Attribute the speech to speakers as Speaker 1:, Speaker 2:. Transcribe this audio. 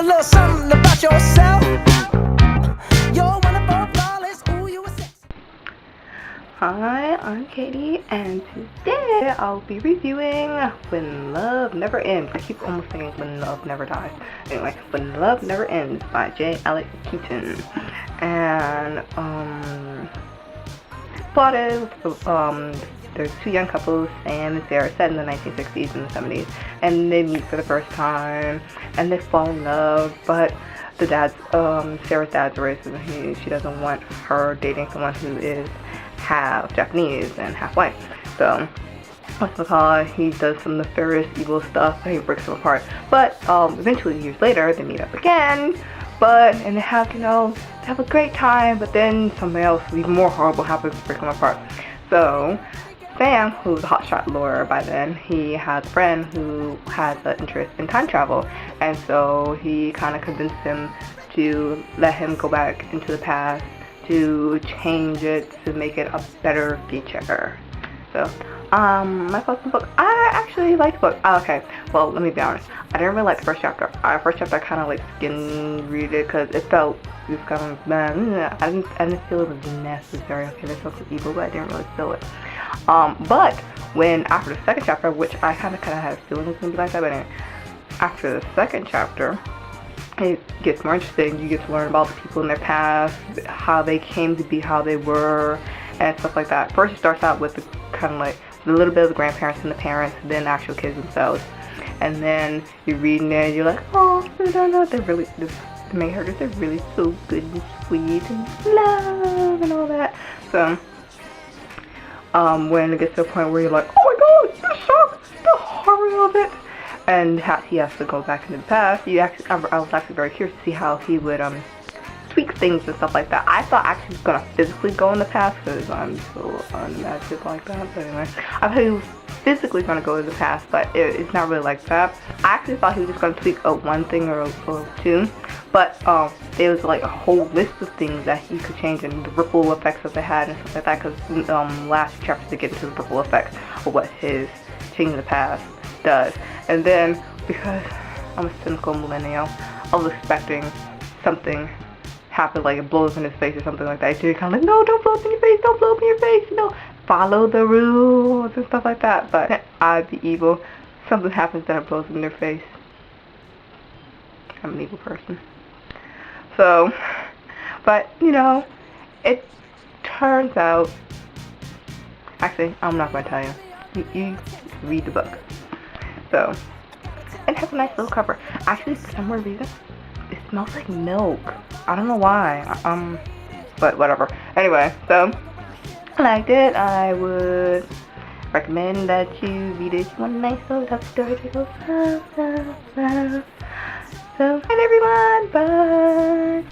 Speaker 1: little something about yourself. You're wonderful, flawless, ooh, you a sex.
Speaker 2: Hi, I'm Katie, and today I'll be reviewing When Love Never Ends. I keep almost saying When Love Never Dies. Anyway, When Love Never Ends by Alec, Keaton. And plot is there's two young couples, Sam and Sarah, set in the 1960s and the 70s, and they meet for the first time and they fall in love, but the Sarah's dad's racist, and she doesn't want her dating someone who is half Japanese and half white. So he does some nefarious evil stuff and he breaks them apart. But eventually, years later, they meet up again, and they have, they have a great time, but then something else even more horrible happens to break them apart. So Sam, who's a hotshot lawyer by then, he has a friend who has an interest in time travel, and so he kind of convinced him to let him go back into the past to change it to make it a better future. So, my thoughts on the book. I actually liked the book. Okay, well, let me be honest. I didn't really like the first chapter. First chapter I kind of like skim read it because it felt just kind of I didn't feel it was necessary. Okay, this book was evil, but I didn't really feel it. But when after the second chapter, which I kind of had a feeling it was gonna be like that, but anyway, after the second chapter, it gets more interesting. You get to learn about the people in their past, how they came to be how they were, and stuff like that. First, it starts out with the kind of like a little bit of the grandparents and the parents, then the actual kids themselves. And then you're reading it, and you're like, oh, no, they're really, the main characters, they're really so good and sweet and love and all that. So, when it gets to a point where you're like, oh my god, the shock, the horror of it, and how he has to go back into the past, I was actually very curious to see how he would tweak things and stuff like that. I thought actually he was gonna physically go in the past because I'm so unimaginative like that. But anyway, I thought he was physically gonna go in the past, but it's not really like that. I actually thought he was just gonna tweak one thing or two, but there was like a whole list of things that he could change and the ripple effects that they had and stuff like that. Because last chapter they get into the ripple effects of what his changing the past does. And then because I'm a cynical millennial, I was expecting something happen, like it blows up in his face or something like that. So you're kind of like, no, don't blow up in your face, don't blow up in your face, follow the rules and stuff like that. But I'd be evil. Something happens that it blows up in their face. I'm an evil person. So, but it turns out, actually, I'm not going to tell you. You read the book. So, it has a nice little cover. Actually, for some weird reason, it smells like milk. I don't know why. But whatever. Anyway, so I liked it. I would recommend that you read it. You want a nice little tough story to go. So, and everyone, bye.